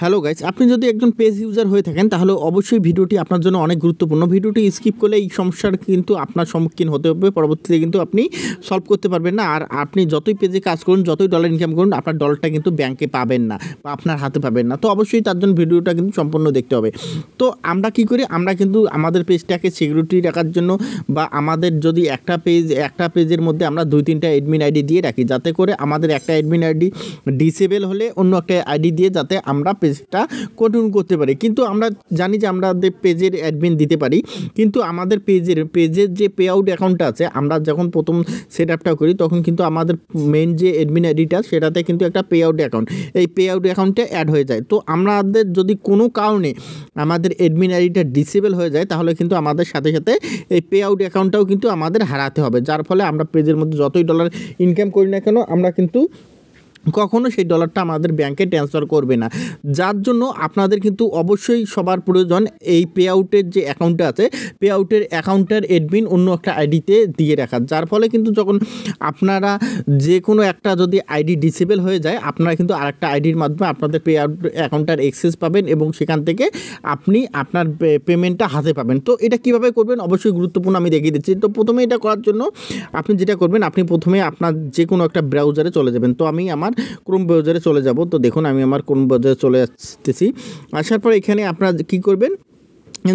Hello guys, আপনি যদি একজন পেজ ইউজার হয়ে থাকেন তাহলে অবশ্যই ভিডিওটি আপনার জন্য অনেক গুরুত্বপূর্ণ। ভিডিওটি স্কিপ করলে এই সমস্যার কিন্তু আপনার সম্মুখীন হতে হবে, পরবর্তীতে কিন্তু আপনি সলভ করতে পারবেন না। আর আপনি যতই পেজে কাজ করুন, যতই ডলার ইনকাম করুন, আপনার ডলারটা কিন্তু ব্যাংকে পাবেন না বা আপনার হাতে পাবেন না। তো অবশ্যই তার জন্য ভিডিওটা কিন্তু সম্পূর্ণ দেখতে হবে। তো আমরা কি করি, আমরা কিন্তু আমাদের পেজটাকে সিকিউরিটি রাখার জন্য বা আমাদের যদি একটা পেজের মধ্যে আমরা 2-3টা অ্যাডমিন আইডি দিয়ে রাখি, যাতে করে আমাদের একটা অ্যাডমিন আইডি ডিসেবল হলে অন্য একটা আইডি দিয়ে যাতে আমরা পেজটা কন্টিনিউ করতে পারি। কিন্তু আমরা জানি যে আমাদের পেজের অ্যাডমিন দিতে পারি, কিন্তু আমাদের পেজের যে পে আউট অ্যাকাউন্টটা আছে, আমরা যখন প্রথম সেট আপটা করি তখন কিন্তু আমাদের মেন যে অ্যাডমিন আইডিটা সেটাতে কিন্তু একটা পে আউট অ্যাকাউন্ট, এই পে আউট অ্যাকাউন্টে অ্যাড হয়ে যায়। তো আমাদের যদি কোনো কারণে আমাদের অ্যাডমিন আইডিটা ডিসেবল হয়ে যায় তাহলে কিন্তু আমাদের সাথে সাথে এই পে আউট অ্যাকাউন্টটাও কিন্তু আমাদের হারাতে হবে, যার ফলে আমরা পেজের মধ্যে যতই ডলার ইনকাম করি না কেন আমরা কিন্তু কখনো সেই ডলারটা আমাদের ব্যাংকে ট্রান্সফার করবে না। যার জন্য আপনাদের কিন্তু অবশ্যই সবার প্রয়োজন এই পে আউটের যে অ্যাকাউন্টটা আছে, পে আউটের অ্যাকাউন্টের অ্যাডমিন অন্য একটা আইডিতে দিয়ে রাখা, যার ফলে কিন্তু যখন আপনারা যে কোনো একটা যদি আইডি ডিসেবল হয়ে যায়, আপনারা কিন্তু আরেকটা আইডির মাধ্যমে আপনাদের পে আউট অ্যাকাউন্টটার অ্যাক্সেস পাবেন এবং সেখান থেকে আপনি আপনার পেমেন্টটা হাতে পাবেন। তো এটা কীভাবে করবেন অবশ্যই গুরুত্বপূর্ণ, আমি দেখিয়ে দিচ্ছি। তো প্রথমে এটা করার জন্য আপনি যেটা করবেন, আপনি প্রথমে আপনার যে কোনো একটা ব্রাউজারে চলে যাবেন। তো আমি আমার ক্রোম ব্রাউজারে চলে যাব। তো দেখুন আমি আমার ক্রোম ব্রাউজারে চলে আসতেছি। আসার পর এখানে আপনারা কী করবেন,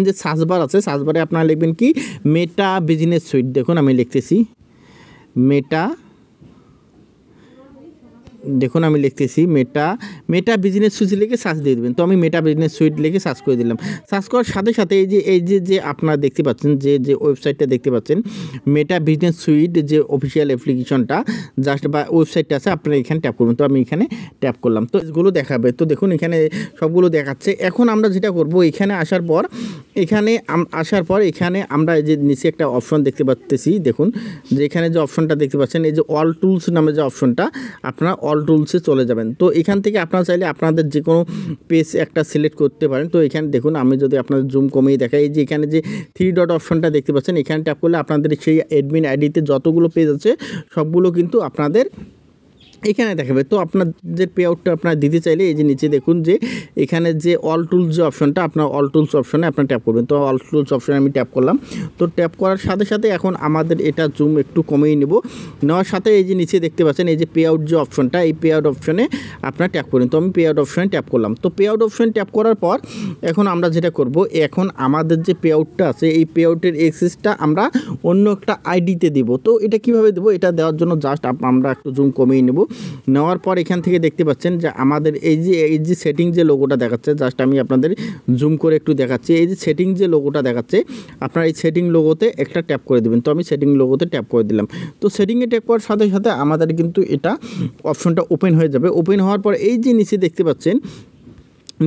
যে সার্চ বার আছে, সার্চ বারে আপনারা লিখবেন কি মেটা বিজনেস সুইট। দেখুন আমি লিখতেছি আমি লিখতেছি মেটা বিজনেস সুইট লিখে সার্চ দিয়ে দেবেন। তো আমি মেটা বিজনেস সুইট লিখে সার্চ করে দিলাম। সার্চ করার সাথে সাথে এই যে আপনারা দেখতে পাচ্ছেন যে ওয়েবসাইটটা দেখতে পাচ্ছেন, মেটা বিজনেস সুইট যে অফিসিয়াল অ্যাপ্লিকেশনটা জাস্ট বা ওয়েবসাইটটা আছে, আপনারা এখানে ট্যাপ করবেন। তো আমি এখানে ট্যাপ করলাম, তো এগুলো দেখাবে। তো দেখুন এখানে সবগুলো দেখাচ্ছে। এখন আমরা যেটা করব, এখানে আসার পর এখানে আমরা এই যে নিচে একটা অপশন দেখতে পাচ্ছি, দেখুন যে এখানে যে অপশনটা দেখতে পাচ্ছেন, এই যে অল টুলস নামে যে অপশনটা, আপনারা অল টুলসে চলে যাবেন। তো এখান থেকে আপনারা চাইলে আপনাদের যে কোনো পেজ একটা সিলেক্ট করতে পারেন। তো এখানে দেখুন আমি যদি আপনাদের জুম কমিয়ে দেখাই, এই যে এখানে যে 3 ডট অপশনটা দেখতে পাচ্ছেন, এখানে ট্যাপ করলে আপনাদের সেই অ্যাডমিন আইডিতে যতগুলো পেজ আছে সবগুলো কিন্তু আপনাদের এখানে দেখাবে। তো আপনাদের পে আউটটা আপনারা দিতে চাইলে এই যে নিচে দেখুন যে এখানে যে অল টুলস যে অপশনটা, আপনার অল টুলস অপশনে আপনারা ট্যাপ করবেন। তো অল টুলস অপশনে আমি ট্যাপ করলাম। তো ট্যাপ করার সাথে সাথে এখন আমাদের এটা জুম একটু কমিয়ে নেওয়ার সাথে এই যে নিচে দেখতে পাচ্ছেন এই যে পে আউট যে অপশনটা, এই পে আউট অপশনে আপনারা ট্যাপ করুন। তো আমি পে আউট অপশনে ট্যাপ করলাম। তো পে আউট অপশনে ট্যাপ করার পর এখন আমরা যেটা করব, এখন আমাদের যে পে আউটটা আছে এই পে আউটের অ্যাক্সেসটা আমরা অন্য একটা আইডিতে দিব। তো এটা কিভাবে দেবো, এটা দেওয়ার জন্য জাস্ট আমরা একটু জুম কমিয়ে নেওয়ার পর এখান থেকে দেখতে পাচ্ছেন যে আমাদের এই যে সেটিং যে লোগোটা দেখাচ্ছে, জাস্ট আমি আপনাদের জুম করে একটু দেখাচ্ছি। এই যে সেটিং যে লোগোটা দেখাচ্ছে, আপনারা এই সেটিং লোগোতে একটা ট্যাপ করে দেবেন। তো আমি সেটিং লোগোতে ট্যাপ করে দিলাম। তো সেটিংয়ে ট্যাপ করার সাথে সাথে আমাদের কিন্তু এটা অপশনটা ওপেন হয়ে যাবে। ওপেন হওয়ার পর এই যে নিচে দেখতে পাচ্ছেন,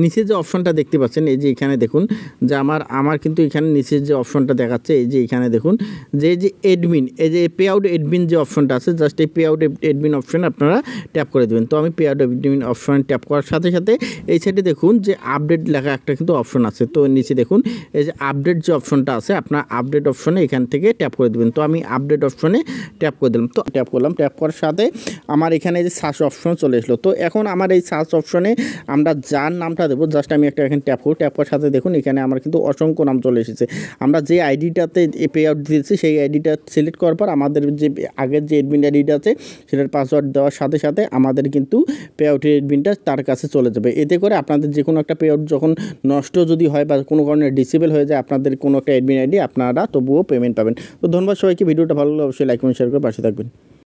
নিচে যে অপশনটা দেখতে পাচ্ছেন, এই যে এখানে দেখুন যে আমার কিন্তু এখানে নিচের যে অপশনটা দেখাচ্ছে, এই যে এখানে দেখুন যে অ্যাডমিন, এই যে পে আউট অ্যাডমিন যে অপশনটা আছে, জাস্ট এই পে আউট অ্যাডমিন অপশনে আপনারা ট্যাপ করে দেবেন। তো আমি পে আউট অ্যাডমিন অপশনে ট্যাপ করার সাথে সাথে এই সাইডে দেখুন যে আপডেট লেখা একটা কিন্তু অপশন আছে। তো নিচে দেখুন এই যে আপডেট যে অপশনটা আছে, আপনার আপডেট অপশনে এখান থেকে ট্যাপ করে দেবেন। তো আমি আপডেট অপশনে ট্যাপ করে দিলাম। তো ট্যাপ করলাম, ট্যাপ করার সাথে আমার এখানে যে সার্চ অপশন চলে আসলো। তো এখন আমার এই সার্চ অপশনে আমরা যার নামটা দেবো, জাস্ট আমি একটা এখানে ট্যাপ করব। ট্যাপ করার সাথে দেখুন এখানে আমার কিন্তু অসংখ্য নাম চলে এসেছে। আমরা যে আইডিটাতে পে আউট দিয়েছি সেই আইডিটা সিলেক্ট করার পর আমাদের যে আগের যে অ্যাডমিন আইডিটা আছে সেটার পাসওয়ার্ড দেওয়ার সাথে সাথে আমাদের কিন্তু পে আউটের অ্যাডমিনটা তার কাছে চলে যাবে। এতে করে আপনাদের যে কোনো একটা পে আউট যখন নষ্ট যদি হয় বা কোনো কারণে ডিসেবল হয়ে যায় আপনাদের কোনো একটা অ্যাডমিন আইডি, আপনারা তবুও পেমেন্ট পাবেন। তো ধন্যবাদ সবাইকে। ভিডিওটা ভালো লাগলে অবশ্যই লাইক কমেন্ট শেয়ার করে পাশে থাকবেন।